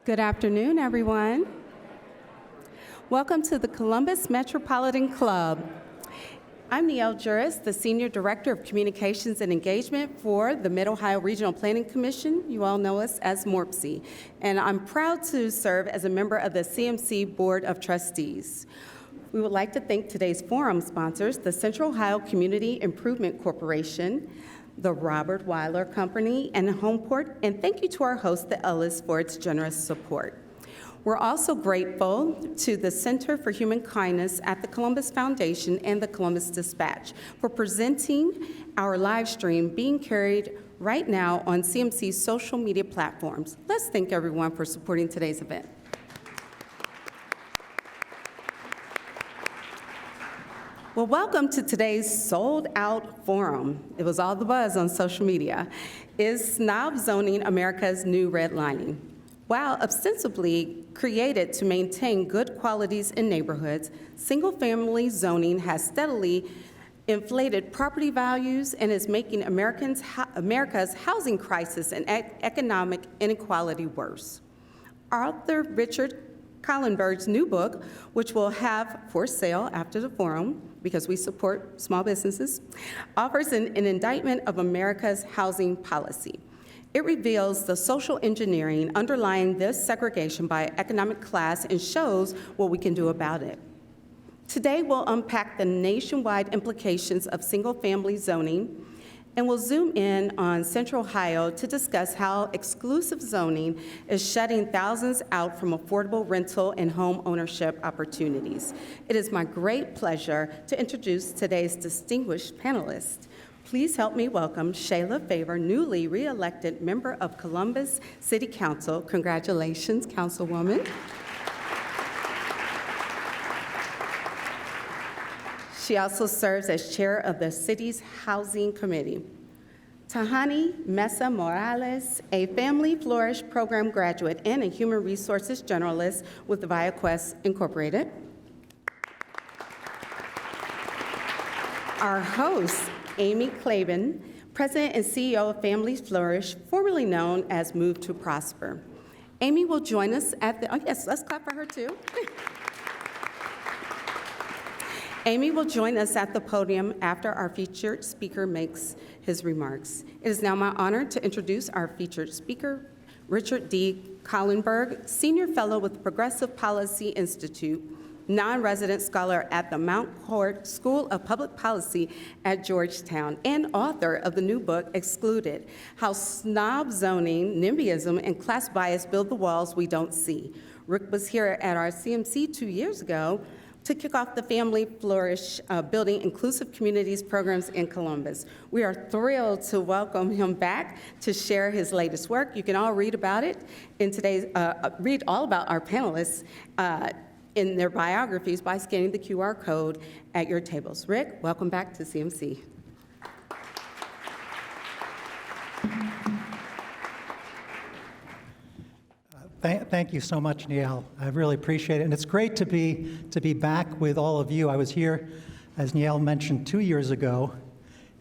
Good afternoon, everyone. Welcome to the Columbus Metropolitan Club. I'm Neil Juris, the Senior Director of Communications and Engagement for the Mid-Ohio Regional Planning Commission. You all know us as MORPC. And I'm proud to serve as a member of the CMC Board of Trustees. We would like to thank today's forum sponsors, the Central Ohio Community Improvement Corporation, the Robert Weiler Company, and Homeport, and thank you to our host, the Ellis, for its generous support. We're also grateful to the Center for Human Kindness at the Columbus Foundation and the Columbus Dispatch for presenting our live stream being carried right now on CMC's social media platforms. Let's thank everyone for supporting today's event. Well, welcome to today's sold-out forum. It was all the buzz on social media. Is Snob Zoning America's new redlining? While ostensibly created to maintain good qualities in neighborhoods, single-family zoning has steadily inflated property values and is making America's housing crisis and economic inequality worse. Author Richard Kahlenberg's new book, which we'll have for sale after the forum, because we support small businesses, offers an indictment of America's housing policy. It reveals the social engineering underlying this segregation by economic class and shows what we can do about it. Today, we'll unpack the nationwide implications of single-family zoning, and we'll zoom in on Central Ohio to discuss how exclusive zoning is shutting thousands out from affordable rental and home ownership opportunities. It is my great pleasure to introduce today's distinguished panelists. Please help me welcome Shayla Favor, newly re-elected member of Columbus City Council. Congratulations, Councilwoman. She also serves as chair of the city's Housing Committee. Tehani Mesa-Morales, a Family Flourish program graduate and a human resources generalist with ViaQuest Incorporated. Our host, Amy Klaben, president and CEO of Family Flourish, formerly known as Move to Prosper. Amy will join us at the, oh yes, let's clap for her too. Amy will join us at the podium after our featured speaker makes his remarks. It is now my honor to introduce our featured speaker, Richard D. Kahlenberg, Senior Fellow with the Progressive Policy Institute, non-resident scholar at the McCourt School of Public Policy at Georgetown, and author of the new book, Excluded, How Snob Zoning, NIMBYism, and Class Bias Build the Walls We Don't See. Rick was here at our CMC 2 years ago to kick off the Family Flourish Building Inclusive Communities programs in Columbus. We are thrilled to welcome him back to share his latest work. You can all read about it in today's, read all about our panelists in their biographies by scanning the QR code at your tables. Rick, welcome back to CMC. Thank you so much, Neil. I really appreciate it. And it's great to be back with all of you. I was here, as Neil mentioned, 2 years ago,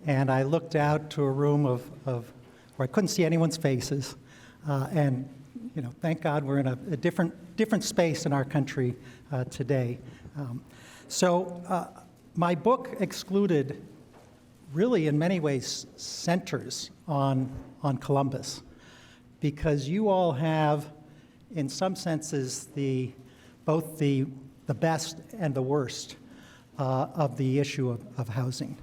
and I looked out to a room of where I couldn't see anyone's faces. And you know, thank God we're in a different space in our country today. My book, Excluded, really in many ways centers on Columbus, because you all have, in some senses, both the best and the worst of the issue of housing.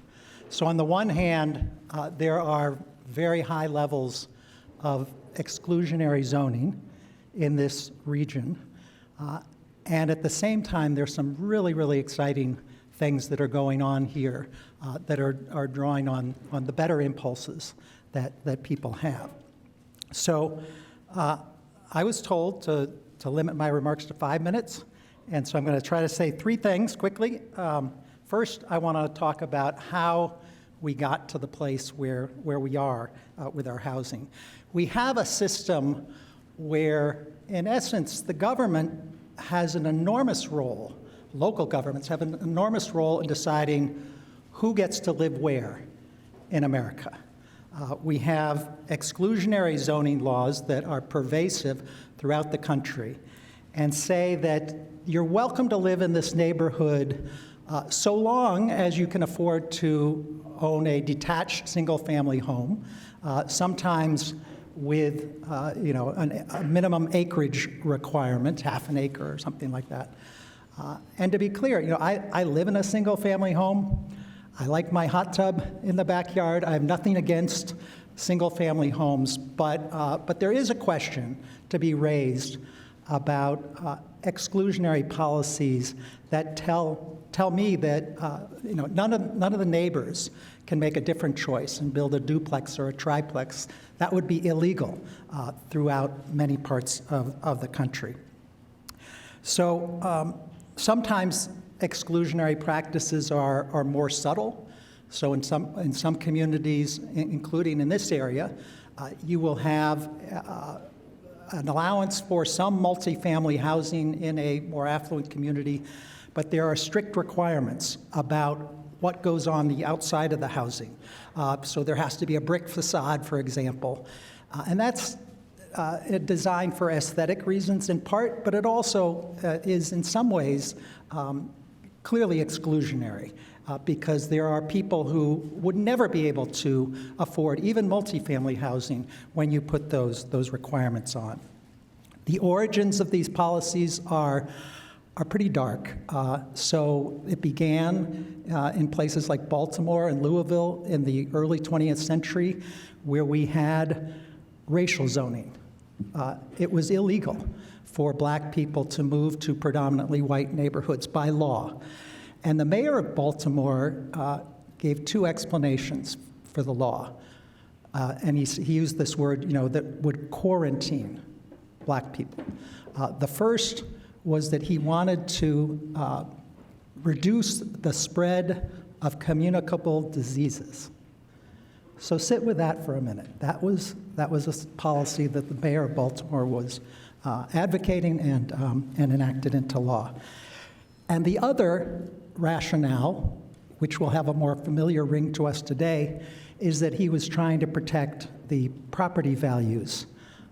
So on the one hand, there are very high levels of exclusionary zoning in this region. And at the same time, there's some really, really exciting things that are going on here that are drawing on the better impulses that people have. So I was told to limit my remarks to 5 minutes, and so I'm going to try to say 3 things quickly. First, I want to talk about how we got to the place where we are with our housing. We have a system where, in essence, the government has an enormous role, local governments have an enormous role in deciding who gets to live where in America. We have exclusionary zoning laws that are pervasive throughout the country and say that you're welcome to live in this neighborhood so long as you can afford to own a detached single-family home, sometimes with a minimum acreage requirement, half an acre or something like that. And to be clear, I live in a single-family home. I like my hot tub in the backyard. I have nothing against single-family homes, but there is a question to be raised about exclusionary policies that tell me that none of the neighbors can make a different choice and build a duplex or a triplex. That would be illegal throughout many parts of the country. So sometimes exclusionary practices are more subtle. So in some communities, including in this area, you will have an allowance for some multifamily housing in a more affluent community, but there are strict requirements about what goes on the outside of the housing. So there has to be a brick facade, for example. And that's designed for aesthetic reasons in part, but it also is in some ways clearly exclusionary because there are people who would never be able to afford even multifamily housing when you put those requirements on. The origins of these policies are pretty dark. So it began in places like Baltimore and Louisville in the early 20th century, where we had racial zoning. It was illegal for black people to move to predominantly white neighborhoods by law. And the mayor of Baltimore gave two explanations for the law. And he used this word, that would quarantine black people. The first was that he wanted to reduce the spread of communicable diseases. So sit with that for a minute. That was a policy that the mayor of Baltimore was advocating and enacted into law. And the other rationale, which will have a more familiar ring to us today, is that he was trying to protect the property values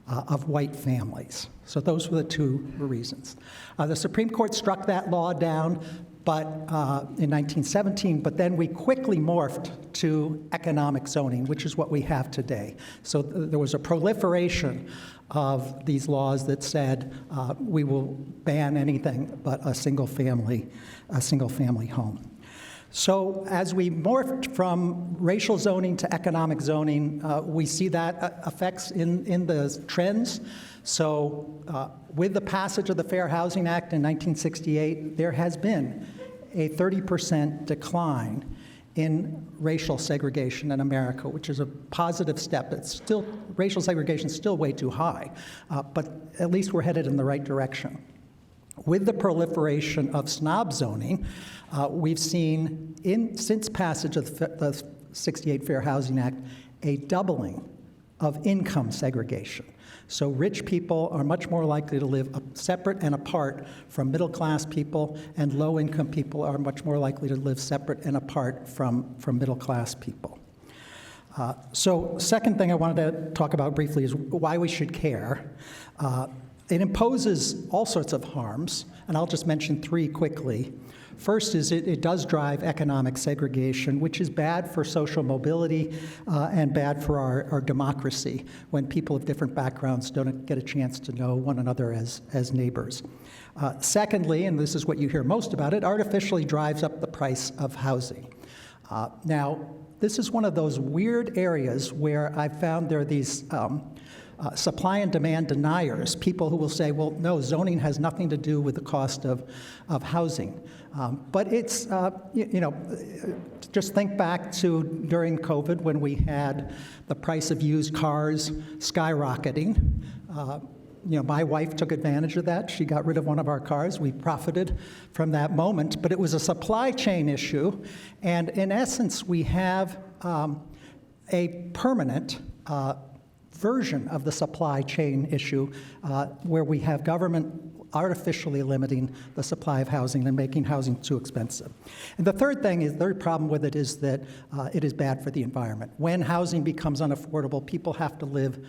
of white families. So those were the two reasons. The Supreme Court struck that law down in 1917, but then we quickly morphed to economic zoning, which is what we have today. So there was a proliferation of these laws that said we will ban anything but a single family home. So as we morphed from racial zoning to economic zoning, we see that effects in the trends. So with the passage of the Fair Housing Act in 1968, there has been a 30% decline in racial segregation in America, which is a positive step. It's still, racial segregation is still way too high, but at least we're headed in the right direction. With the proliferation of snob zoning, we've seen, since passage of the 68 Fair Housing Act, a doubling of income segregation. So rich people are much more likely to live separate and apart from middle-class people, and low-income people are much more likely to live separate and apart from middle-class people. So second thing I wanted to talk about briefly is why we should care. It imposes all sorts of harms, and I'll just mention three quickly. First is it does drive economic segregation, which is bad for social mobility and bad for our democracy when people of different backgrounds don't get a chance to know one another as neighbors. Secondly, and this is what you hear most about, it artificially drives up the price of housing. Now, this is one of those weird areas where I've found there are these supply and demand deniers, people who will say, well, no, zoning has nothing to do with the cost of housing. But it's, just think back to during COVID when we had the price of used cars skyrocketing. My wife took advantage of that. She got rid of one of our cars. We profited from that moment. But it was a supply chain issue. And in essence, we have a permanent version of the supply chain issue where we have government artificially limiting the supply of housing and making housing too expensive. And the third problem with it is that it is bad for the environment. When housing becomes unaffordable, people have to live,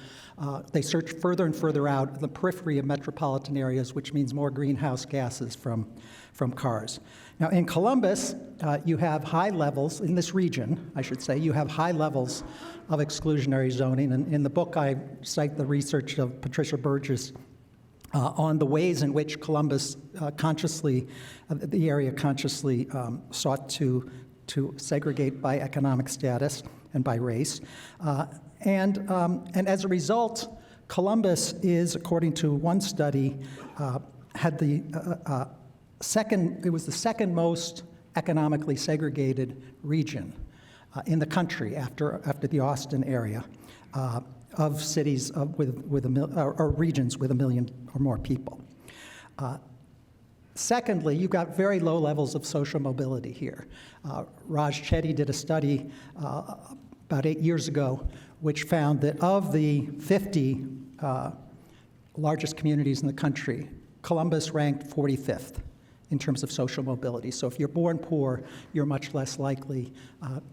they search further and further out in the periphery of metropolitan areas, which means more greenhouse gases from cars. Now, in Columbus, you have high levels, in this region, I should say, you have high levels of exclusionary zoning. And in the book, I cite the research of Patricia Burgess on the ways in which Columbus the area consciously sought to segregate by economic status and by race. And as a result, Columbus is, according to one study, had it was the second most economically segregated region in the country after the Austin area of cities or regions with 1 million or more people. Secondly, you've got very low levels of social mobility here. Raj Chetty did a study about 8 years ago which found that of the 50 largest communities in the country, Columbus ranked 45th in terms of social mobility. So if you're born poor, you're much less likely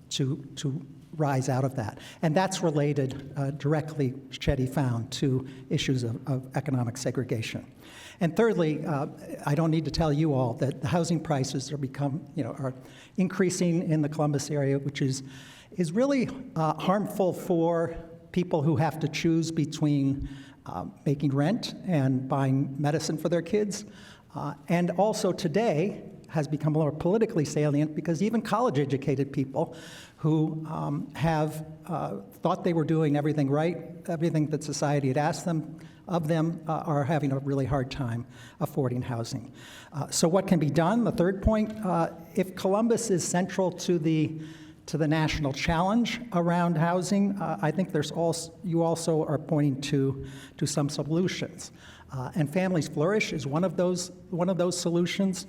to rise out of that. And that's related directly, Chetty found, to issues of economic segregation. And thirdly, I don't need to tell you all that the housing prices are increasing in the Columbus area, which is really harmful for people who have to choose between making rent and buying medicine for their kids. And also today has become more politically salient because even college-educated people who have thought they were doing everything right, everything that society had asked them of them, are having a really hard time affording housing. So what can be done? The third point, if Columbus is central to the national challenge around housing, I think you also are pointing to some solutions. And Families Flourish is one of those solutions.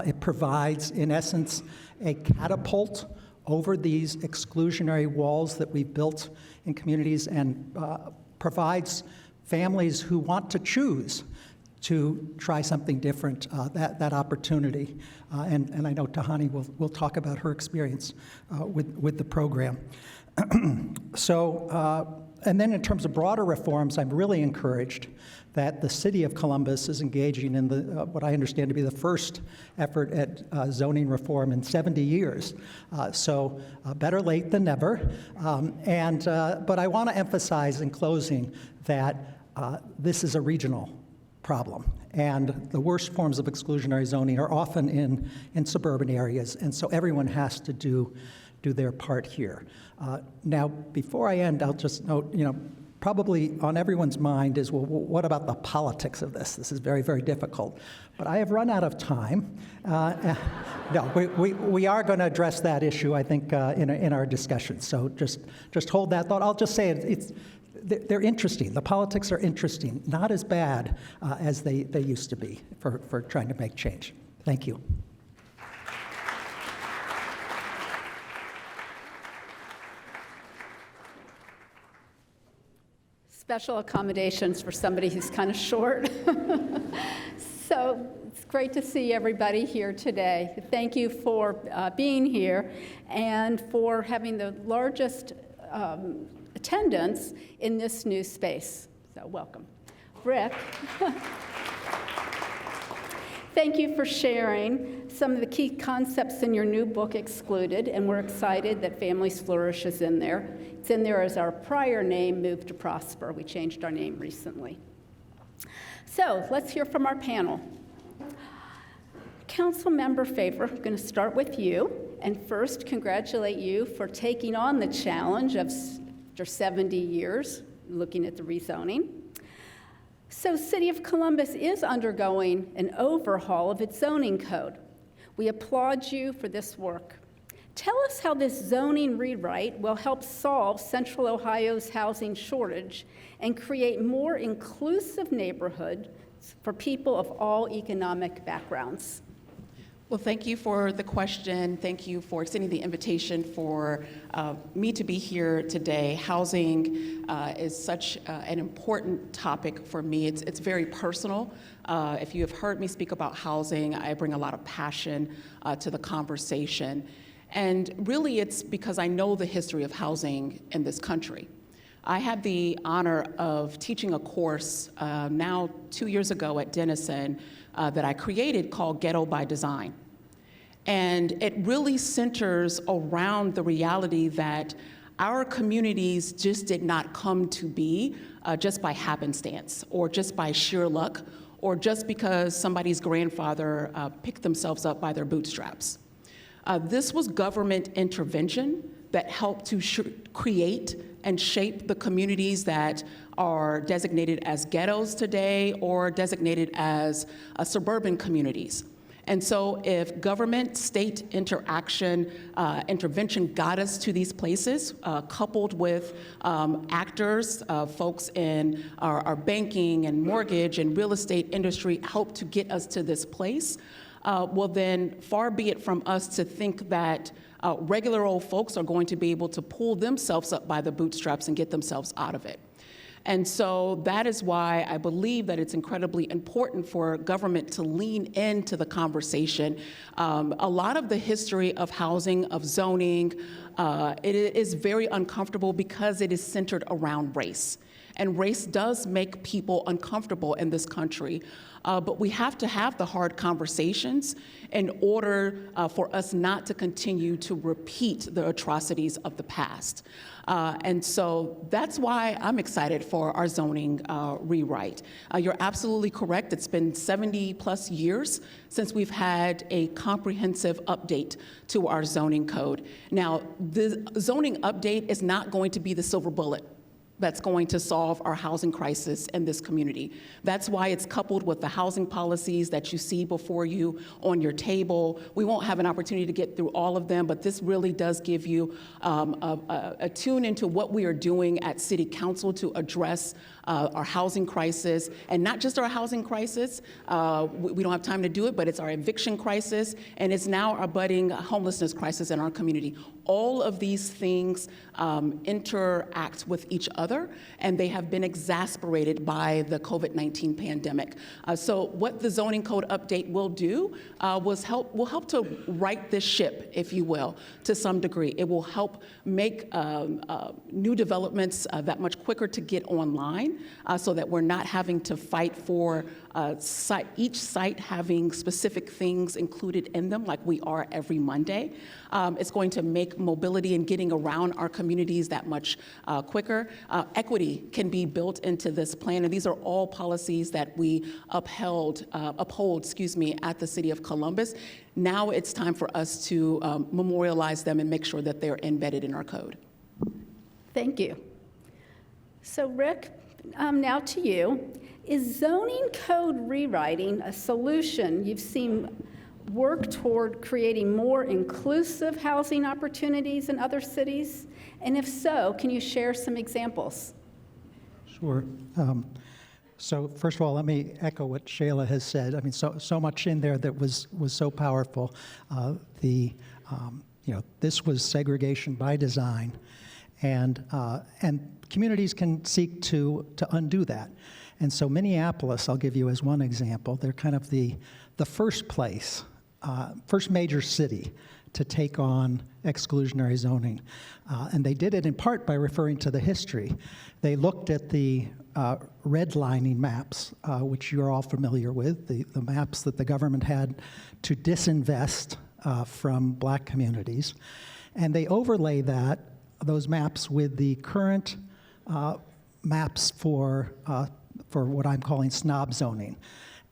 It provides, in essence, a catapult over these exclusionary walls that we've built in communities and provides families who want to choose to try something different, that opportunity. And I know Tehani will talk about her experience with the program. And then in terms of broader reforms, I'm really encouraged that the city of Columbus is engaging in what I understand to be the first effort at zoning reform in 70 years. So better late than never. But I want to emphasize in closing that this is a regional problem. And the worst forms of exclusionary zoning are often in suburban areas. And so everyone has to do their part here. Now, before I end, I'll just note, probably on everyone's mind is, well, what about the politics of this? This is very, very difficult. But I have run out of time. No, we are going to address that issue, I think, in our discussion. So just hold that thought. I'll just say they're interesting. The politics are interesting, not as bad as they used to be for trying to make change. Thank you. Special accommodations for somebody who's kind of short. So it's great to see everybody here today. Thank you for being here and for having the largest attendance in this new space. So welcome. Rick, thank you for sharing some of the key concepts in your new book, Excluded, and we're excited that Families Flourish is in there. It's in there as our prior name, Move to Prosper. We changed our name recently. So let's hear from our panel. Councilmember Favor, I'm going to start with you, and first congratulate you for taking on the challenge of after 70 years looking at the rezoning. So City of Columbus is undergoing an overhaul of its zoning code. We applaud you for this work. Tell us how this zoning rewrite will help solve Central Ohio's housing shortage and create more inclusive neighborhoods for people of all economic backgrounds. Well, thank you for the question. Thank you for extending the invitation for me to be here today. Housing is such an important topic for me. It's very personal. If you have heard me speak about housing, I bring a lot of passion to the conversation. And really, it's because I know the history of housing in this country. I had the honor of teaching a course now 2 years ago at Denison that I created called Ghetto by Design. And it really centers around the reality that our communities just did not come to be just by happenstance or just by sheer luck or just because somebody's grandfather picked themselves up by their bootstraps. This was government intervention that helped to create and shape the communities that are designated as ghettos today or designated as suburban communities. And so if government, state interaction, intervention got us to these places, coupled with actors, folks in our banking and mortgage and real estate industry helped to get us to this place, well then far be it from us to think that regular old folks are going to be able to pull themselves up by the bootstraps and get themselves out of it. And so that is why I believe that it's incredibly important for government to lean into the conversation. A lot of the history of housing, of zoning, it is very uncomfortable because it is centered around race. And race does make people uncomfortable in this country. But we have to have the hard conversations in order for us not to continue to repeat the atrocities of the past. And so that's why I'm excited for our zoning rewrite. You're absolutely correct. It's been 70 plus years since we've had a comprehensive update to our zoning code. Now, the zoning update is not going to be the silver bullet that's going to solve our housing crisis in this community. That's why it's coupled with the housing policies that you see before you on your table. We won't have an opportunity to get through all of them, but this really does give you a tune into what we are doing at City Council to address our housing crisis, and not just our housing crisis. We don't have time to do it, but it's our eviction crisis, and it's now our budding homelessness crisis in our community. All of these things interact with each other, and they have been exacerbated by the COVID-19 pandemic. So what the zoning code update will do will help to right this ship, if you will, to some degree. It will help make new developments that much quicker to get online, so that we're not having to fight for each site having specific things included in them like we are every Monday. It's going to make mobility and getting around our communities that much quicker. Equity can be built into this plan, and these are all policies that we uphold, at the City of Columbus. Now it's time for us to memorialize them and make sure that they're embedded in our code. Thank you. So Rick, now to you. Is zoning code rewriting a solution you've seen work toward creating more inclusive housing opportunities in other cities? And if so, can you share some examples? Sure. So first of all, let me echo what Shayla has said. I mean, so much in there that was so powerful. This was segregation by design, and communities can seek to undo that. And so Minneapolis, I'll give you as one example, they're kind of the first place, first major city to take on exclusionary zoning. And they did it in part by referring to the history. They looked at the redlining maps, which you're all familiar with, the maps that the government had to disinvest from black communities. And they overlay those maps with the current maps for what I'm calling snob zoning.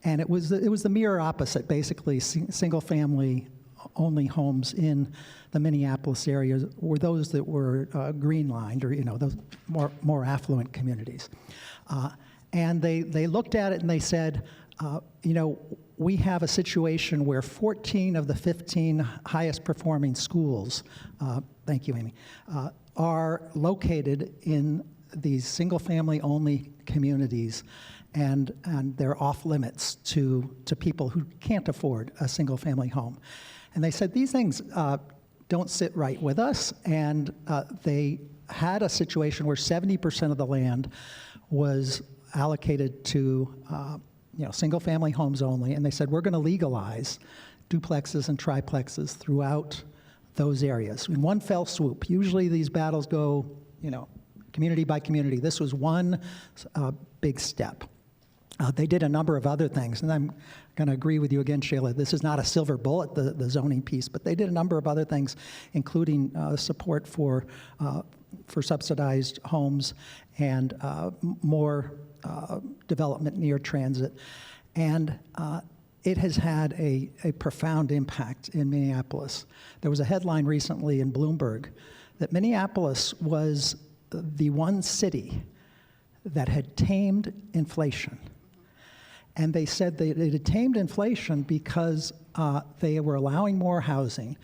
And it was the mirror opposite, basically. Single-family only homes in the Minneapolis area were those that were green-lined, or those more affluent communities. And they looked at it and they said, we have a situation where 14 of the 15 highest performing schools, thank you, Amy, are located in these single-family only communities, and they're off limits to people who can't afford a single-family home. And they said these things don't sit right with us, and they had a situation where 70% of the land was allocated to single-family homes only, and they said we're going to legalize duplexes and triplexes throughout those areas in one fell swoop. Usually these battles go, community by community. This was one big step. They did a number of other things, and I'm going to agree with you again, Shayla. This is not a silver bullet, the zoning piece, but they did a number of other things, including support for subsidized homes and more development near transit. And it has had a profound impact in Minneapolis. There was a headline recently in Bloomberg that Minneapolis was the one city that had tamed inflation. And they said that it had tamed inflation because they were allowing more housing.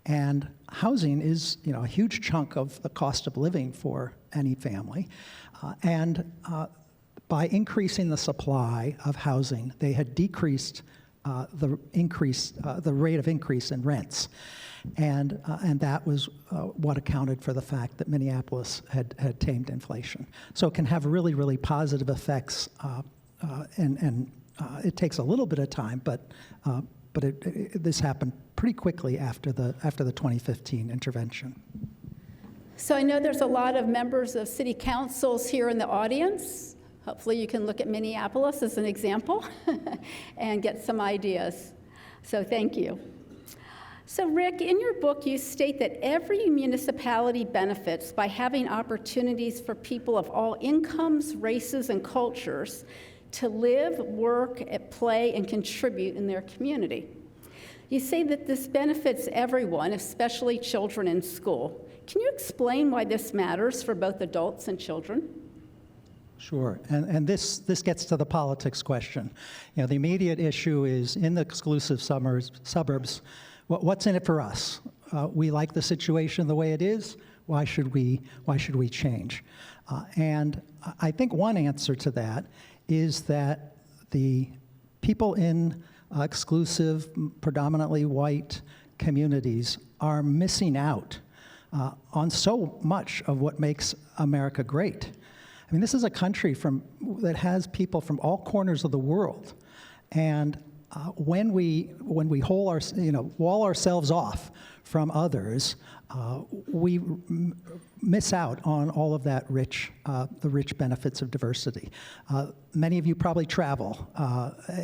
And housing is, a huge chunk of the cost of living for any family. By increasing the supply of housing, they had decreased the rate of increase in rents. And that was what accounted for the fact that Minneapolis had tamed inflation. So it can have really, really positive effects, and it takes a little bit of time, but this happened pretty quickly after the 2015 intervention. So I know there's a lot of members of city councils here in the audience. Hopefully you can look at Minneapolis as an example and get some ideas. So thank you. So Rick, in your book, you state that every municipality benefits by having opportunities for people of all incomes, races, and cultures to live, work, play, and contribute in their community. You say that this benefits everyone, especially children in school. Can you explain why this matters for both adults and children? Sure, and this gets to the politics question. The immediate issue is in the exclusive suburbs, what's in it for us? We like the situation the way it is. Why should we change? And I think one answer to that is that the people in exclusive, predominantly white communities are missing out on so much of what makes America great. I mean, this is a country that has people from all corners of the world, and when we wall ourselves off from others, we miss out on all of that the rich benefits of diversity. Many of you probably travel,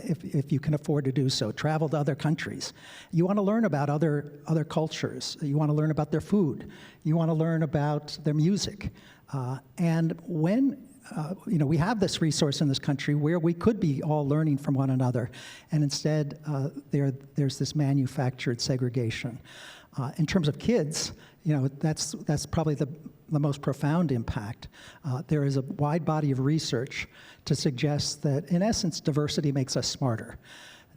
if you can afford to do so. Travel to other countries. You want to learn about other cultures. You want to learn about their food. You want to learn about their music. And when we have this resource in this country where we could be all learning from one another, and instead there's this manufactured segregation. In terms of kids, that's probably the most profound impact. There is a wide body of research to suggest that, in essence, diversity makes us smarter.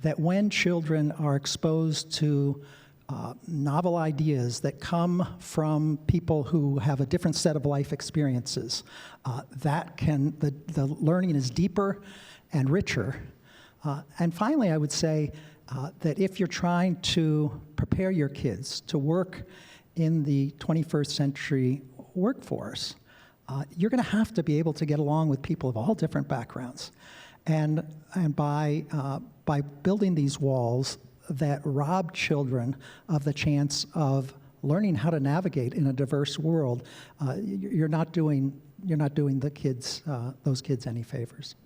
That when children are exposed to novel ideas that come from people who have a different set of life experiences, the learning is deeper and richer. And finally, I would say that if you're trying to prepare your kids to work in the 21st century workforce, you're going to have to be able to get along with people of all different backgrounds. And by building these walls that rob children of the chance of learning how to navigate in a diverse world, you're not doing those kids any favors.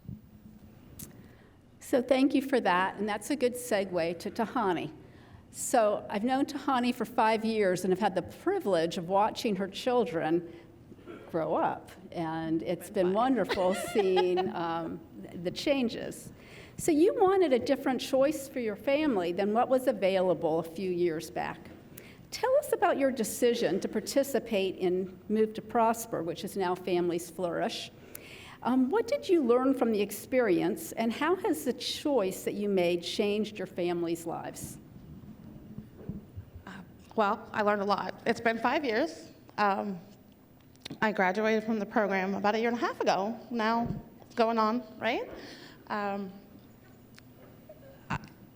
So thank you for that, and that's a good segue to Tehani. So I've known Tehani for 5 years and have had the privilege of watching her children grow up, and it's been wonderful seeing the changes. So you wanted a different choice for your family than what was available a few years back. Tell us about your decision to participate in Move to Prosper, which is now Families Flourish. What did you learn from the experience, and how has the choice that you made changed your family's lives? Well, I learned a lot. It's been 5 years. I graduated from the program about 1.5 years ago, now going on, right? A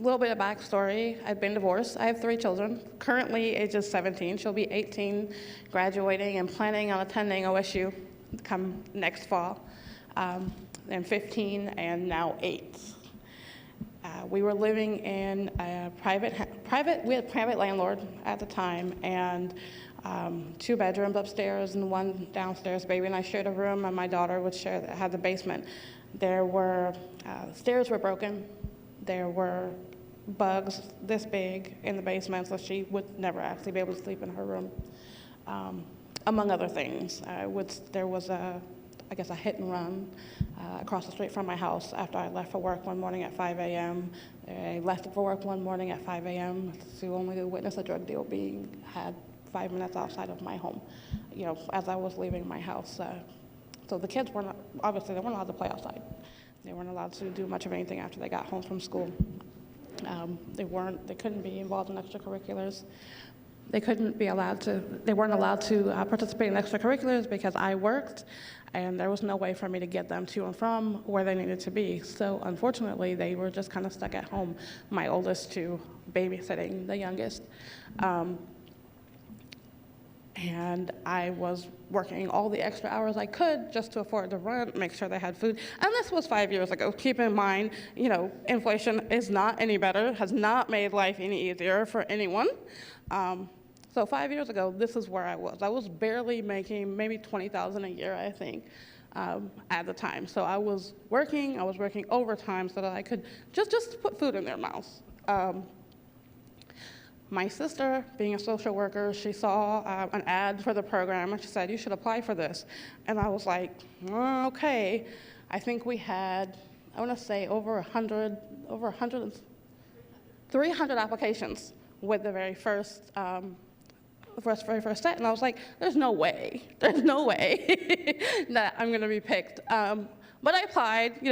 little bit of backstory. I've been divorced. I have 3 children. Currently, ages 17. She'll be 18, graduating and planning on attending OSU come next fall. And 15 and now 8. We were living in a we had a private landlord at the time, and 2 bedrooms upstairs and 1 downstairs. Baby and I shared a room, and my daughter had the basement. There were, stairs were broken. There were bugs this big in the basement, so she would never actually be able to sleep in her room, among other things. There was a hit and run across the street from my house after I left for work one morning at 5 a.m. I left for work one morning at 5 a.m. to only witness a drug deal being had 5 minutes outside of my home, as I was leaving my house. So the kids weren't allowed to play outside. They weren't allowed to do much of anything after they got home from school. They couldn't be involved in extracurriculars. They weren't allowed to participate in extracurriculars because I worked, and there was no way for me to get them to and from where they needed to be. So unfortunately, they were just kind of stuck at home, my oldest 2 babysitting the youngest. And I was working all the extra hours I could just to afford the rent, make sure they had food. And this was 5 years ago. Keep in mind, inflation is not any better, has not made life any easier for anyone. So 5 years ago, this is where I was. I was barely making maybe $20,000 a year, I think, at the time. So I was working overtime so that I could just put food in their mouths. My sister, being a social worker, she saw an ad for the program, and she said, "You should apply for this." And I was like, okay. I think we had, I want to say over 300 applications with the very first set, and I was like, there's no way that I'm going to be picked. But I applied,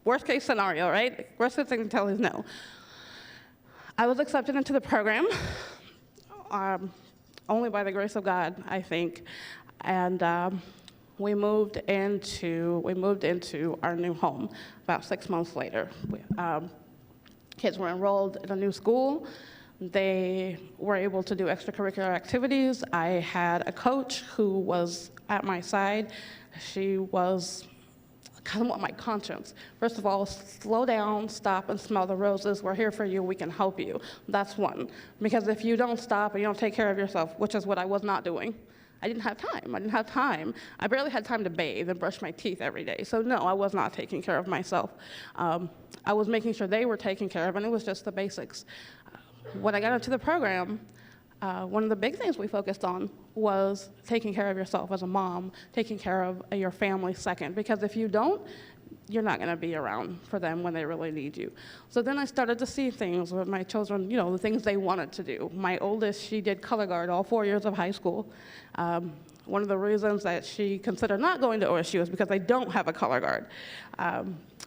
worst case scenario, right? Worst case thing to tell is no. I was accepted into the program, only by the grace of God, I think, and we moved into our new home about 6 months later. Kids were enrolled in a new school. They were able to do extracurricular activities. I had a coach who was at my side. She was kind of my conscience. First of all, slow down, stop, and smell the roses. We're here for you. We can help you. That's one. Because if you don't stop and you don't take care of yourself, which is what I was not doing, I didn't have time. I barely had time to bathe and brush my teeth every day. So no, I was not taking care of myself. I was making sure they were taken care of, and it was just the basics. When I got into the program, one of the big things we focused on was taking care of yourself as a mom, taking care of your family second, because if you don't, you're not going to be around for them when they really need you. So then I started to see things with my children, the things they wanted to do. My oldest, she did color guard all 4 years of high school. One of the reasons that she considered not going to OSU is because they don't have a color guard.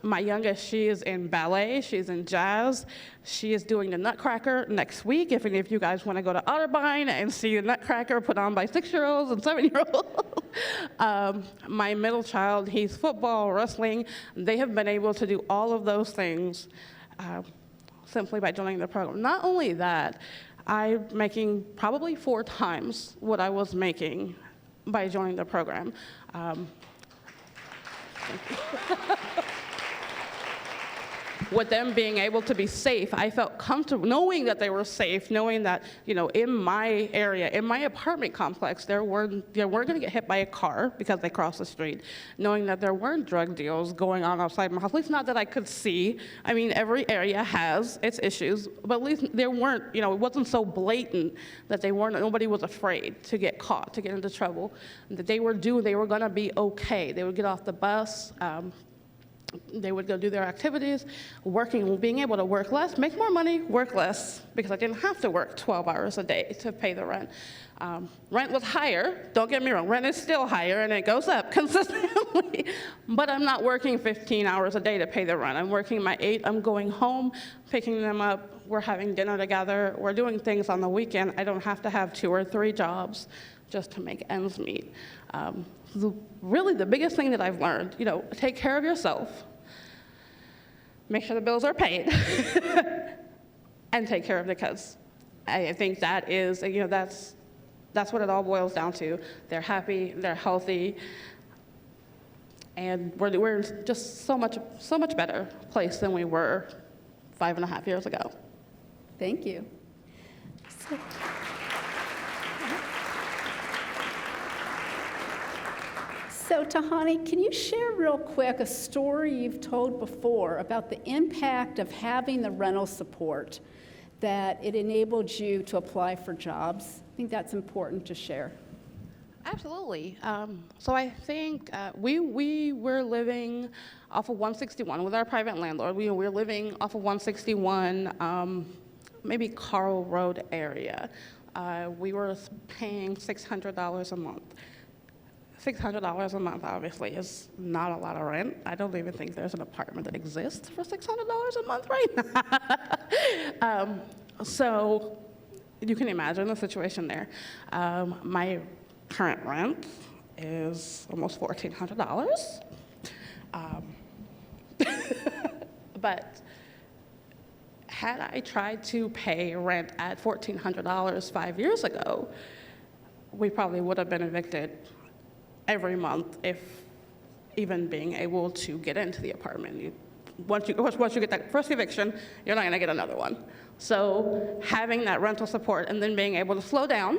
My youngest, she is in ballet, she's in jazz. She is doing the Nutcracker next week. If any of you guys want to go to Otterbein and see the Nutcracker put on by 6-year-olds and 7-year-olds. My middle child, he's football, wrestling. They have been able to do all of those things simply by joining the program. Not only that, I'm making probably 4 times what I was making by joining the program. With them being able to be safe, I felt comfortable knowing that they were safe, knowing that, in my area, in my apartment complex, they weren't going to get hit by a car because they crossed the street, knowing that there weren't drug deals going on outside my house, at least not that I could see. I mean, every area has its issues, but at least there weren't, it wasn't so blatant that nobody was afraid to get caught, to get into trouble, that they were going to be okay. They would get off the bus, they would go do their activities, being able to work less, make more money, work less, because I didn't have to work 12 hours a day to pay the rent. Rent was higher, don't get me wrong, rent is still higher and it goes up consistently, but I'm not working 15 hours a day to pay the rent. I'm working my 8, I'm going home, picking them up, we're having dinner together, we're doing things on the weekend. I don't have to have 2 or 3 jobs just to make ends meet. Really, the biggest thing that I've learned, take care of yourself, make sure the bills are paid, and take care of the kids. I think that is, that's what it all boils down to. They're happy, they're healthy, and we're in just so much better place than we were 5.5 years ago. Thank you. So Tehani, can you share real quick a story you've told before about the impact of having the rental support, that it enabled you to apply for jobs? I think that's important to share. Absolutely. So I think we were living off of 161 with our private landlord. We were living off of 161, maybe Carl Road area. We were paying $600 a month. $600 a month, obviously, is not a lot of rent. I don't even think there's an apartment that exists for $600 a month right now. So you can imagine the situation there. My current rent is almost $1,400. But had I tried to pay rent at $1,400 5 years ago, we probably would have been evicted every month, if even being able to get into the apartment. Once you get that first eviction, you're not going to get another one. So having that rental support and then being able to slow down,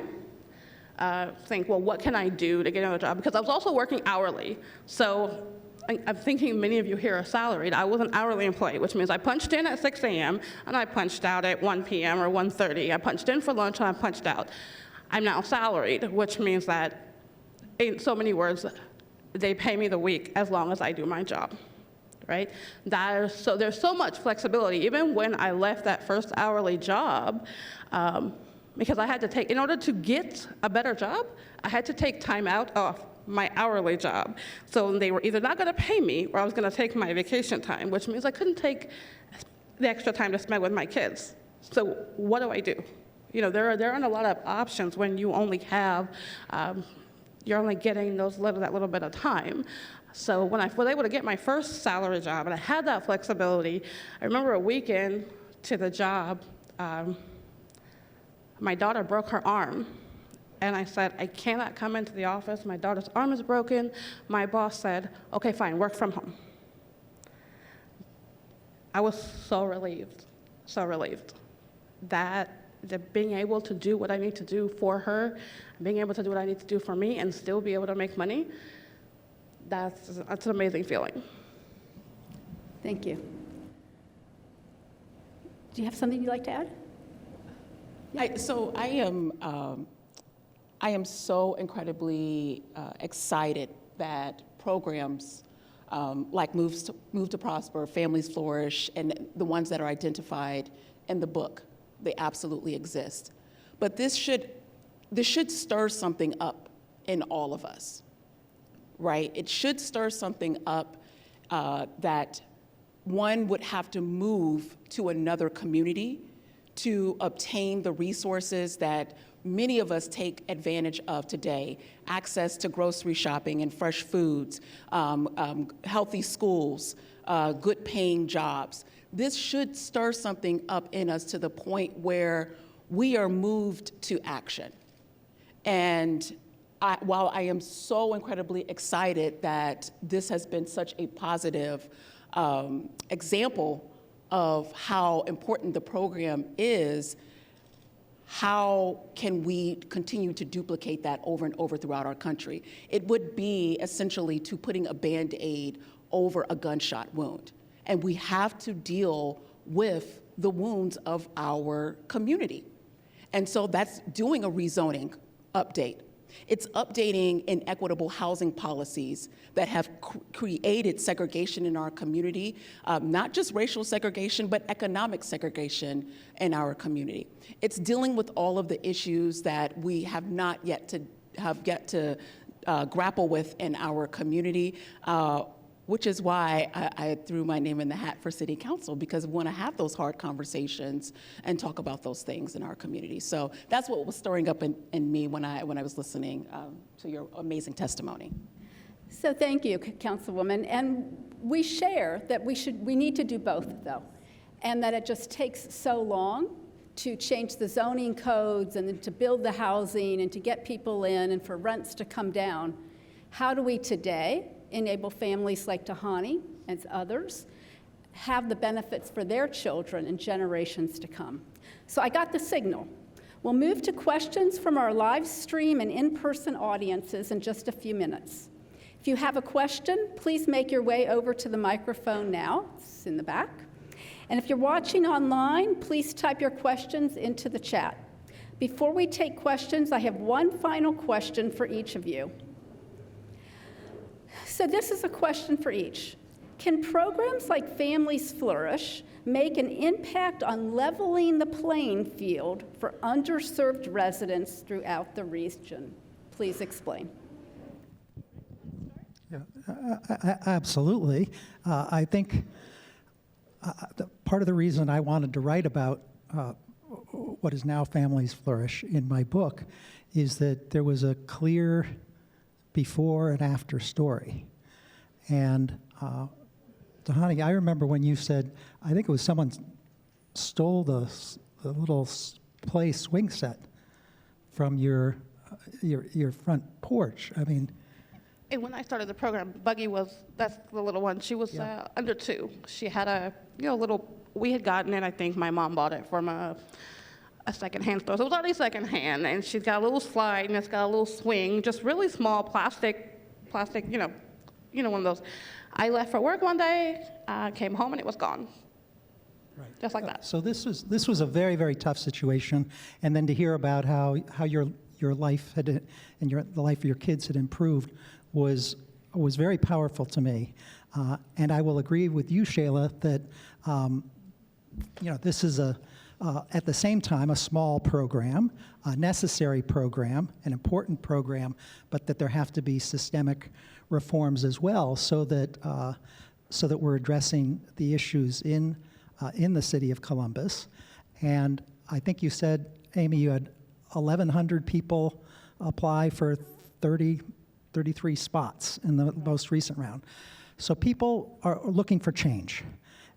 think, well, what can I do to get another job? Because I was also working hourly. So I'm thinking many of you here are salaried. I was an hourly employee, which means I punched in at 6 a.m. and I punched out at 1 p.m. or 1:30. I punched in for lunch and I punched out. I'm now salaried, which means that, in so many words, they pay me the week as long as I do my job, right? So there's so much flexibility. Even when I left that first hourly job, because I had to take, in order to get a better job, I had to take time out of my hourly job. So they were either not going to pay me or I was going to take my vacation time, which means I couldn't take the extra time to spend with my kids. So what do I do? There aren't a lot of options when you only have, you're only getting that little bit of time. So when I was able to get my first salary job and I had that flexibility, I remember a weekend to the job, my daughter broke her arm. And I said, I cannot come into the office. My daughter's arm is broken. My boss said, okay, fine, work from home. I was so relieved that being able to do what I need to do for her, being able to do what I need to do for me and still be able to make money, that's an amazing feeling. Thank you. Do you have something you'd like to add? I am so incredibly excited that programs like Move to Prosper, Families Flourish, and the ones that are identified in the book, they absolutely exist. But this should stir something up in all of us, right? It should stir something up that one would have to move to another community to obtain the resources that many of us take advantage of today: access to grocery shopping and fresh foods, healthy schools, good paying jobs. This should stir something up in us to the point where we are moved to action. And while I am so incredibly excited that this has been such a positive example of how important the program is, how can we continue to duplicate that over and over throughout our country? It would be essentially to putting a Band-Aid over a gunshot wound. And we have to deal with the wounds of our community. And so that's doing a rezoning update. It's updating inequitable housing policies that have created segregation in our community, not just racial segregation, but economic segregation in our community. It's dealing with all of the issues that we have not yet to grapple with in our community. which is why I threw my name in the hat for city council, because we want to have those hard conversations and talk about those things in our community. So that's what was stirring up in me when I was listening to your amazing testimony. So thank you, Councilwoman. And we share that we need to do both, though, and that it just takes so long to change the zoning codes and then to build the housing and to get people in and for rents to come down. How do we today enable families like Tehani and others have the benefits for their children and generations to come? So I got the signal. We'll move to questions from our live stream and in-person audiences in just a few minutes. If you have a question, please make your way over to the microphone now. It's in the back. And if you're watching online, please type your questions into the chat. Before we take questions, I have one final question for each of you. So this is a question for each. Can programs like Families Flourish make an impact on leveling the playing field for underserved residents throughout the region? Please explain. Yeah, absolutely. I think part of the reason I wanted to write about what is now Families Flourish in my book is that there was a clear before and after story. And Tehani, I remember when you said, I think it was someone stole the little play swing set from your front porch. I mean, And when I started the program, Buggy that's the little one. She was under 2. She had a, little, we had gotten it, I think my mom bought it from a secondhand store. So it was already secondhand, and she's got a little slide, and it's got a little swing, just really small plastic, one of those. I left for work one day, came home, and it was gone. right. Just like that. So this was a very, very tough situation, and then to hear about how your life had and the life of your kids had improved was very powerful to me. And I will agree with you, Shayla, that this is at the same time a small program, a necessary program, an important program, but that there have to be systemic reforms as well, so that we're addressing the issues in the city of Columbus. And I think you said, Amy, you had 1,100 people apply for 33 spots in the most recent round. So people are looking for change.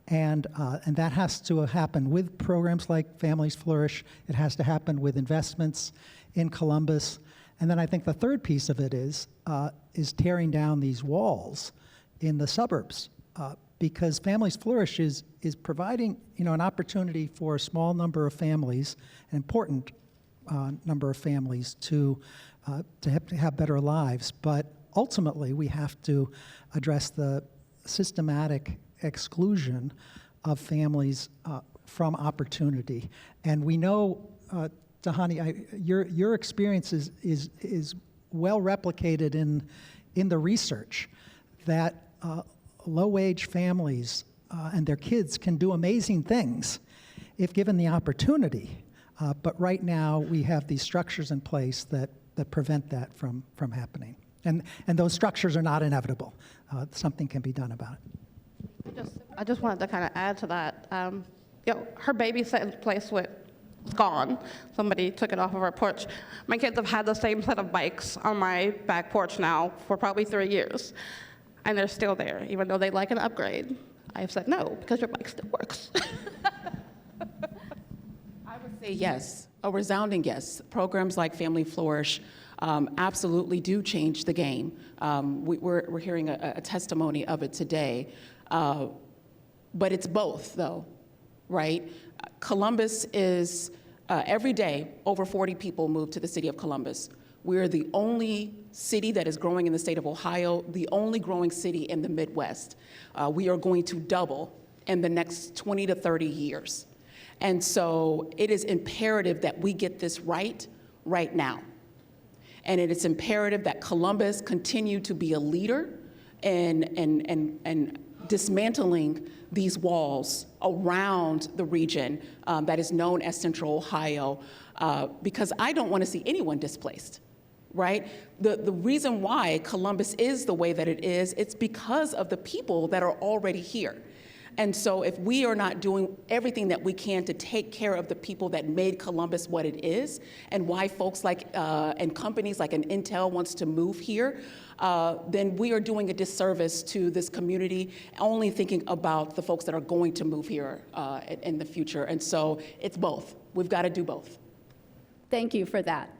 And that has to happen with programs like Families Flourish. It has to happen with investments in Columbus. And then I think the third piece of it is tearing down these walls in the suburbs, because Families Flourish is providing an opportunity for a small number of families, an important number of families to have better lives. But ultimately, we have to address the systematic exclusion of families from opportunity. And we know, Tehani, your experience is well replicated in the research that low-wage families and their kids can do amazing things if given the opportunity. But right now, we have these structures in place that prevent that from happening. And those structures are not inevitable. Something can be done about it. I just wanted to kind of add to that. Her babysitting place was gone. Somebody took it off of her porch. My kids have had the same set of bikes on my back porch now for probably 3 years, and they're still there, even though they'd like an upgrade. I have said no, because your bike still works. I would say yes, a resounding yes. Programs like Family Flourish absolutely do change the game. We're hearing a testimony of it today. But it's both, though, right? Columbus is, every day, over 40 people move to the city of Columbus. We're the only city that is growing in the state of Ohio, the only growing city in the Midwest. We are going to double in the next 20 to 30 years. And so it is imperative that we get this right now. And it is imperative that Columbus continue to be a leader in dismantling these walls around the region that is known as Central Ohio, because I don't want to see anyone displaced. right? The reason why Columbus is the way that it is, it's because of the people that are already here. And so if we are not doing everything that we can to take care of the people that made Columbus what it is, and why folks like, and companies like an Intel wants to move here, then we are doing a disservice to this community, only thinking about the folks that are going to move here in the future. And so it's both. We've got to do both. Thank you for that.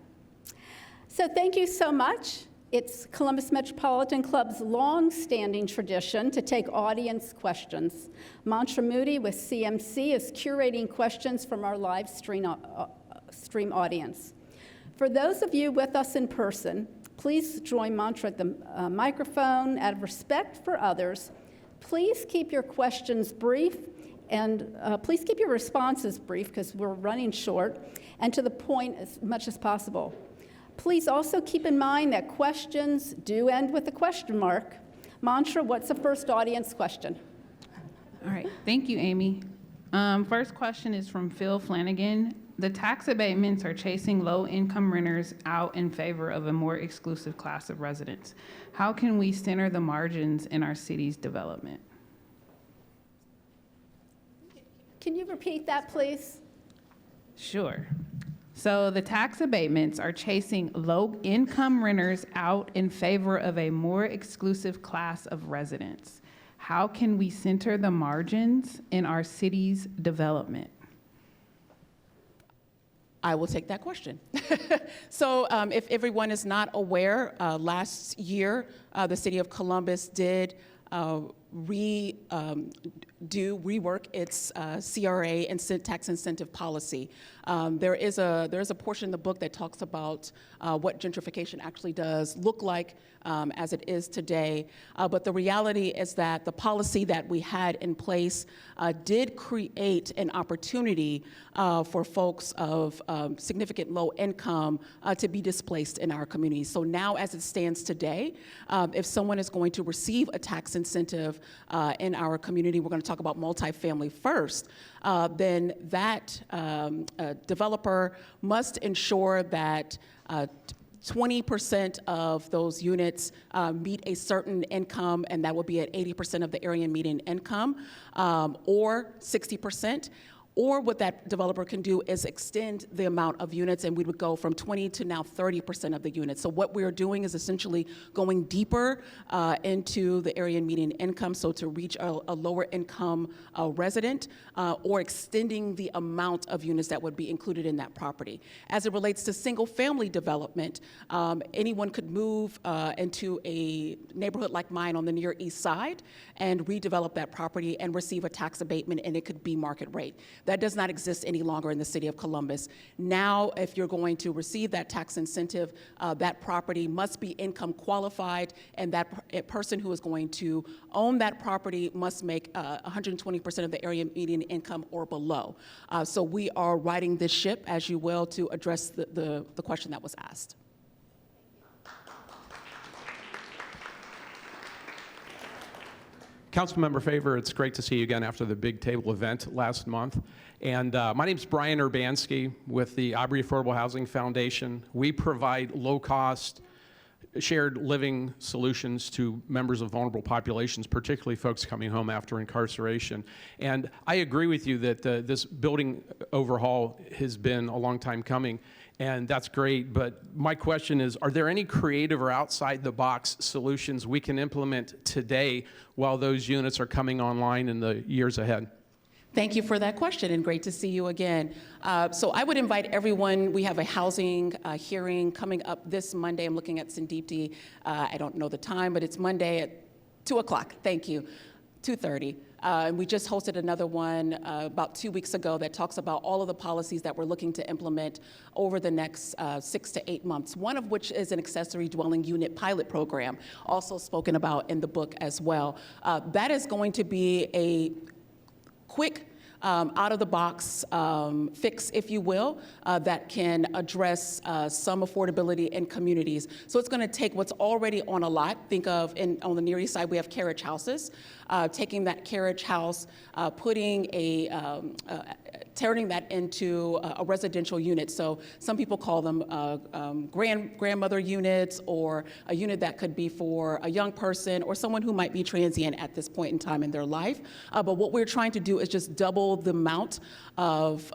So thank you so much. It's Columbus Metropolitan Club's long-standing tradition to take audience questions. Mantra Moody with CMC is curating questions from our live stream audience. For those of you with us in person, please join Mantra at the microphone. Out of respect for others, please keep your questions brief, and please keep your responses brief because we're running short, and to the point as much as possible. Please also keep in mind that questions do end with a question mark. Mantra, what's the first audience question? All right, thank you, Amy. First question is from Phil Flanagan. The tax abatements are chasing low-income renters out in favor of a more exclusive class of residents. How can we center the margins in our city's development? Can you repeat that, please? Sure. So the tax abatements are chasing low-income renters out in favor of a more exclusive class of residents. How can we center the margins in our city's development? I will take that question. So if everyone is not aware, last year, the city of Columbus did rework its CRA and tax incentive policy. There is a portion in the book that talks about what gentrification actually does look like as it is today. But the reality is that the policy that we had in place did create an opportunity for folks of significant low income to be displaced in our community. So now as it stands today, if someone is going to receive a tax incentive in our community, we're going to talk about multifamily first, then that developer must ensure that 20% of those units meet a certain income, and that would be at 80% of the area median income, or 60%. Or what that developer can do is extend the amount of units, and we would go from 20 to now 30% of the units. So what we're doing is essentially going deeper into the area median income, so to reach a lower income resident, or extending the amount of units that would be included in that property. As it relates to single family development, anyone could move into a neighborhood like mine on the Near East Side and redevelop that property and receive a tax abatement, and it could be market rate. That does not exist any longer in the city of Columbus. Now, if you're going to receive that tax incentive, that property must be income qualified, and that person who is going to own that property must make 120% of the area median income or below. So we are riding this ship, as you will, to address the question that was asked. Councilmember Favor, it's great to see you again after the big table event last month. And my name's Brian Urbanski with the Aubrey Affordable Housing Foundation. We provide low-cost shared living solutions to members of vulnerable populations, particularly folks coming home after incarceration. And I agree with you that this building overhaul has been a long time coming, and that's great. But my question is, are there any creative or outside-the-box solutions we can implement today while those units are coming online in the years ahead? Thank you for that question, and great to see you again. So I would invite everyone. We have a housing hearing coming up this Monday. I'm looking at Sindipti. I don't know the time, but it's Monday at 2 o'clock. Thank you, 2:30. And we just hosted another one about 2 weeks ago that talks about all of the policies that we're looking to implement over the next 6 to 8 months, one of which is an accessory dwelling unit pilot program, also spoken about in the book as well. That is going to be a quick, out-of-the-box fix, if you will, that can address some affordability in communities. So it's going to take what's already on a lot. Think of, on the Near East Side, we have carriage houses. Taking that carriage house, putting turning that into a residential unit. So some people call them grandmother units, or a unit that could be for a young person or someone who might be transient at this point in time in their life. But what we're trying to do is just double the amount of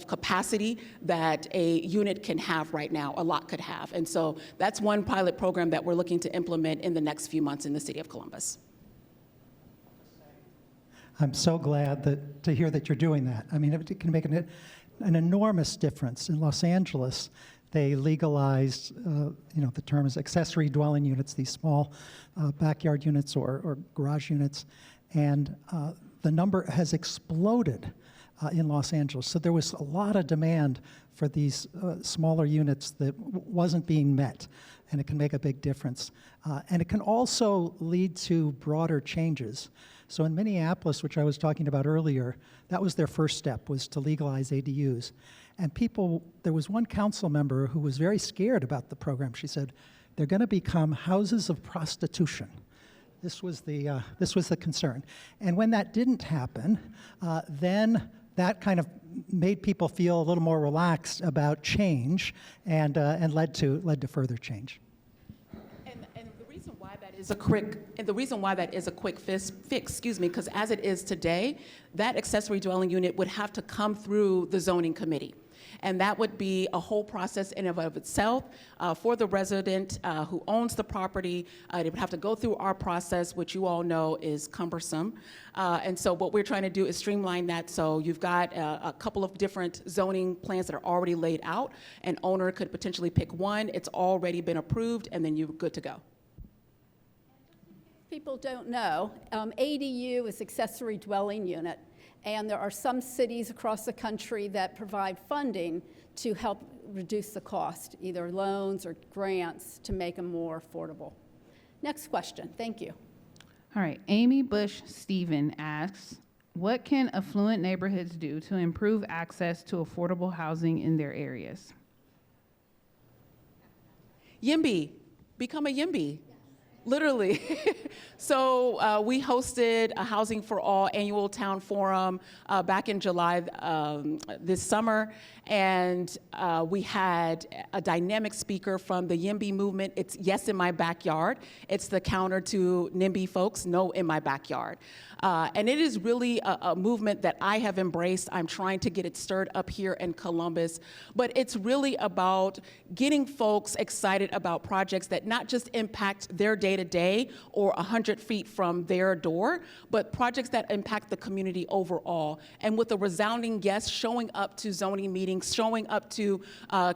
capacity that a unit can have right now, a lot could have. And so that's one pilot program that we're looking to implement in the next few months in the city of Columbus. I'm so glad to hear that you're doing that. I mean, it can make an enormous difference. In Los Angeles, they legalized, the term is accessory dwelling units, these small backyard units or garage units, and the number has exploded in Los Angeles. So there was a lot of demand for these smaller units that wasn't being met, and it can make a big difference. And it can also lead to broader changes. So in Minneapolis, which I was talking about earlier, that was their first step, was to legalize ADUs. And there was one council member who was very scared about the program. She said, they're going to become houses of prostitution. This was the concern. And when that didn't happen, then that kind of made people feel a little more relaxed about change and led to further change. The reason why that is a quick fix, because as it is today, that accessory dwelling unit would have to come through the zoning committee. And that would be a whole process in and of itself for the resident who owns the property. They would have to go through our process, which you all know is cumbersome. And so what we're trying to do is streamline that. So you've got a couple of different zoning plans that are already laid out. An owner could potentially pick one. It's already been approved, and then you're good to go. People don't know, ADU is accessory dwelling unit, and there are some cities across the country that provide funding to help reduce the cost, either loans or grants, to make them more affordable. Next question, thank you. All right, Amy Bush Stephen asks, what can affluent neighborhoods do to improve access to affordable housing in their areas? YIMBY, become a YIMBY. Literally. So we hosted a Housing for All annual town forum back in July this summer, and we had a dynamic speaker from the YIMBY movement. It's Yes in My Backyard. It's the counter to NIMBY folks, No in My Backyard. And it is really a movement that I have embraced. I'm trying to get it stirred up here in Columbus. But it's really about getting folks excited about projects that not just impact their day-to-day or 100 feet from their door, but projects that impact the community overall. And with a resounding yes, showing up to zoning meetings, showing up to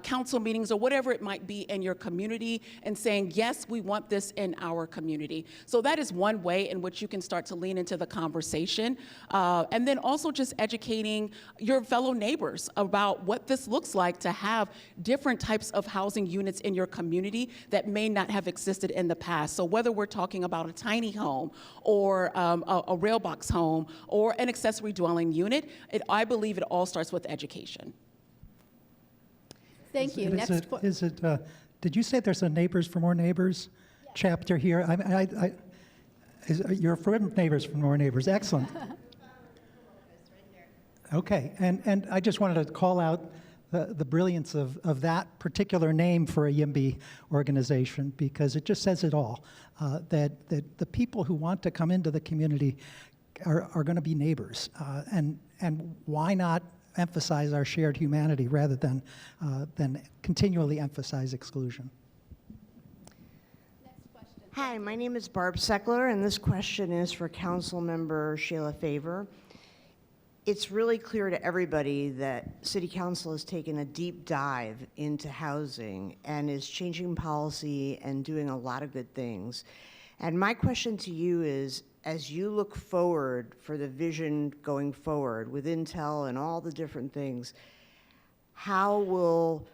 council meetings, or whatever it might be in your community, and saying, yes, we want this in our community. So that is one way in which you can start to lean into the conversation. And then also just educating your fellow neighbors about what this looks like to have different types of housing units in your community that may not have existed in the past. So whether we're talking about a tiny home or a rail box home or an accessory dwelling unit, I believe it all starts with education. Thank you. Did you say there's a Neighbors for More Neighbors chapter here? You're for Neighbors for More Neighbors. Excellent. Okay, and I just wanted to call out the brilliance of that particular name for a YIMBY organization, because it just says it all, that the people who want to come into the community are going to be neighbors, and why not emphasize our shared humanity rather than continually emphasize exclusion. Hi, my name is Barb Seckler, and this question is for Council Member Shayla Favor. It's really clear to everybody that City Council has taken a deep dive into housing and is changing policy and doing a lot of good things. And my question to you is, as you look forward for the vision going forward with Intel and all the different things, how will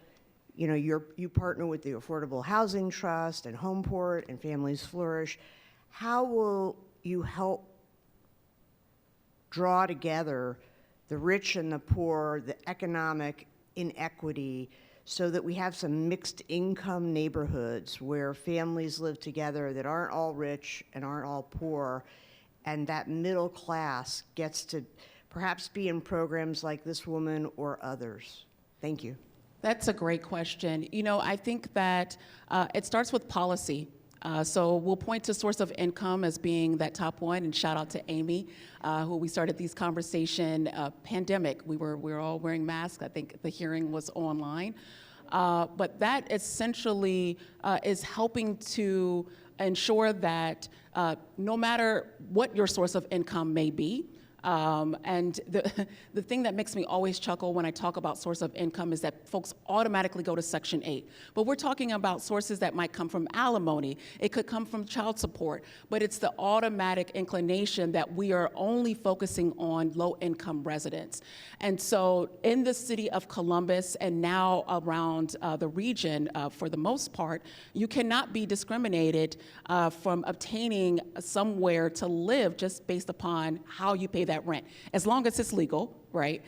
you partner with the Affordable Housing Trust and Homeport and Families Flourish? How will you help draw together the rich and the poor, the economic inequity, so that we have some mixed income neighborhoods where families live together that aren't all rich and aren't all poor, and that middle class gets to perhaps be in programs like this woman or others? Thank you. That's a great question. You know, I think that it starts with policy. So we'll point to source of income as being that top one, and shout out to Amy, who we started these conversation pandemic. We were all wearing masks. I think the hearing was online. But that essentially is helping to ensure that no matter what your source of income may be, and the thing that makes me always chuckle when I talk about source of income is that folks automatically go to Section 8. But we're talking about sources that might come from alimony. It could come from child support. But it's the automatic inclination that we are only focusing on low-income residents. And so in the city of Columbus and now around the region, for the most part, you cannot be discriminated from obtaining somewhere to live just based upon how you pay that rent. As long as it's legal, right,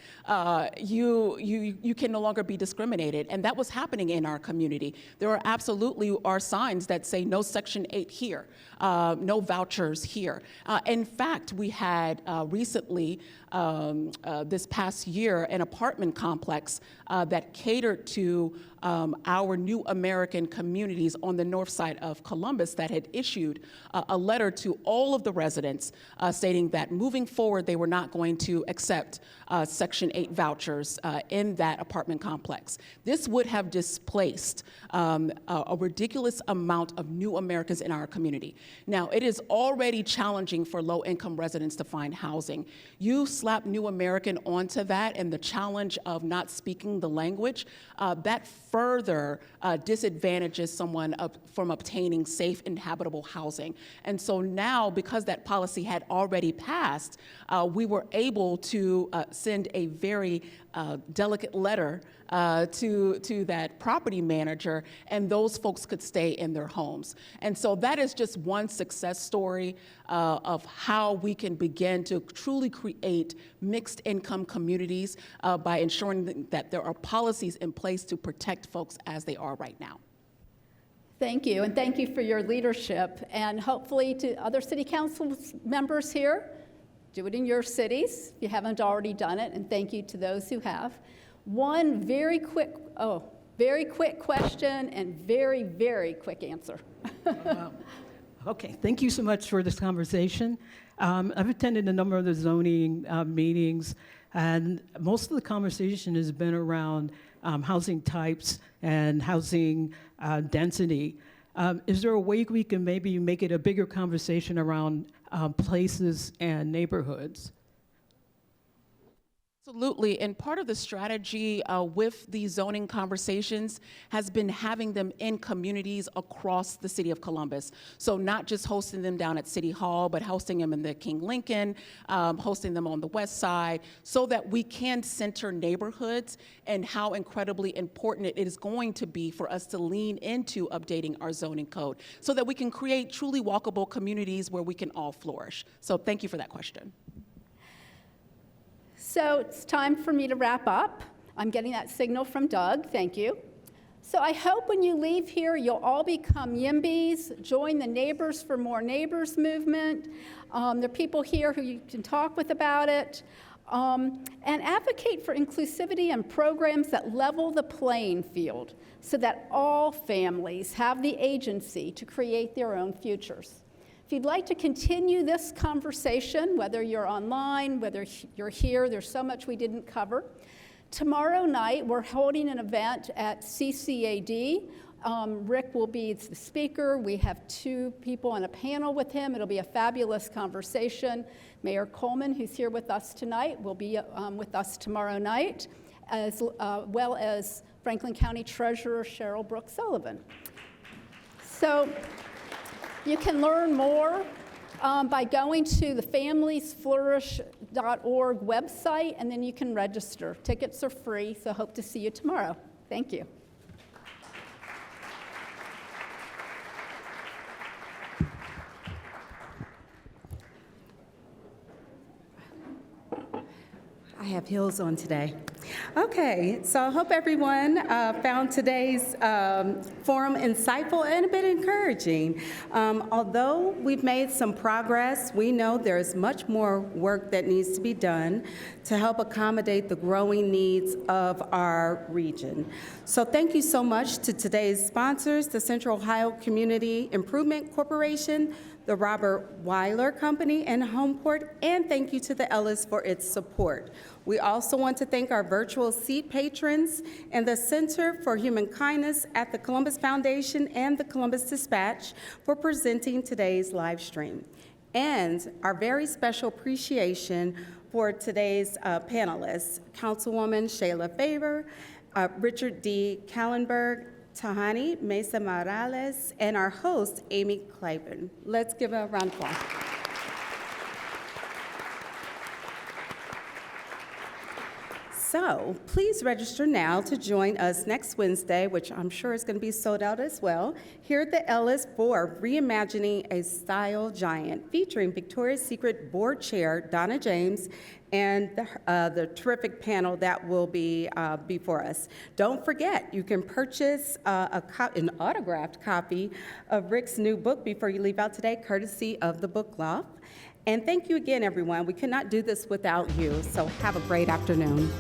you can no longer be discriminated. And that was happening in our community. There absolutely are signs that say no Section 8 here, no vouchers here. In fact, we had recently, this past year, an apartment complex that catered to our new American communities on the north side of Columbus that had issued a letter to all of the residents stating that moving forward, they were not going to accept Section 8 vouchers in that apartment complex. This would have displaced a ridiculous amount of new Americans in our community. Now, it is already challenging for low-income residents to find housing. You slap new American onto that and the challenge of not speaking the language, that further disadvantages someone from obtaining safe and habitable housing. And so now, because that policy had already passed, we were able to send a very delicate letter to that property manager, and those folks could stay in their homes. And so that is just one success story of how we can begin to truly create mixed income communities by ensuring that there are policies in place to protect folks as they are right now. Thank you, and thank you for your leadership. And hopefully to other city council members here, do it in your cities if you haven't already done it, and thank you to those who have. One very quick question and very, very quick answer. Okay, thank you so much for this conversation. I've attended a number of the zoning meetings, and most of the conversation has been around housing types and housing density. Is there a way we can maybe make it a bigger conversation around places and neighborhoods? Absolutely, and part of the strategy with these zoning conversations has been having them in communities across the city of Columbus. So not just hosting them down at City Hall, but hosting them in the King Lincoln, hosting them on the west side, so that we can center neighborhoods and how incredibly important it is going to be for us to lean into updating our zoning code so that we can create truly walkable communities where we can all flourish. So thank you for that question. So it's time for me to wrap up. I'm getting that signal from Doug, thank you. So I hope when you leave here, you'll all become YIMBYs, join the Neighbors for More Neighbors movement. There are people here who you can talk with about it. And advocate for inclusivity and programs that level the playing field so that all families have the agency to create their own futures. If you'd like to continue this conversation, whether you're online, whether you're here, there's so much we didn't cover. Tomorrow night, we're holding an event at CCAD. Rick will be the speaker. We have 2 people on a panel with him. It'll be a fabulous conversation. Mayor Coleman, who's here with us tonight, will be with us tomorrow night, as well as Franklin County Treasurer Cheryl Brooks Sullivan. So you can learn more by going to the familiesflourish.org website, and then you can register. Tickets are free, so hope to see you tomorrow. Thank you. I have heels on today. Okay, so I hope everyone found today's forum insightful and a bit encouraging. Although we've made some progress, we know there's much more work that needs to be done to help accommodate the growing needs of our region. So thank you so much to today's sponsors, the Central Ohio Community Improvement Corporation, the Robert Weiler Company, and Homeport, and thank you to the Ellis for its support. We also want to thank our virtual seat patrons and the Center for Human Kindness at the Columbus Foundation and the Columbus Dispatch for presenting today's live stream. And our very special appreciation for today's panelists, Councilwoman Shayla Favor, Richard Kahlenberg, Tehani, Mesa-Morales, and our host, Amy Klaben. Let's give a round of applause. So please register now to join us next Wednesday, which I'm sure is going to be sold out as well, here at the Ellis for Reimagining a Style Giant, featuring Victoria's Secret board chair Donna James and the terrific panel that will be before us. Don't forget, you can purchase an autographed copy of Rick's new book before you leave out today, courtesy of the Book Loft. And thank you again, everyone. We could not do this without you, so have a great afternoon.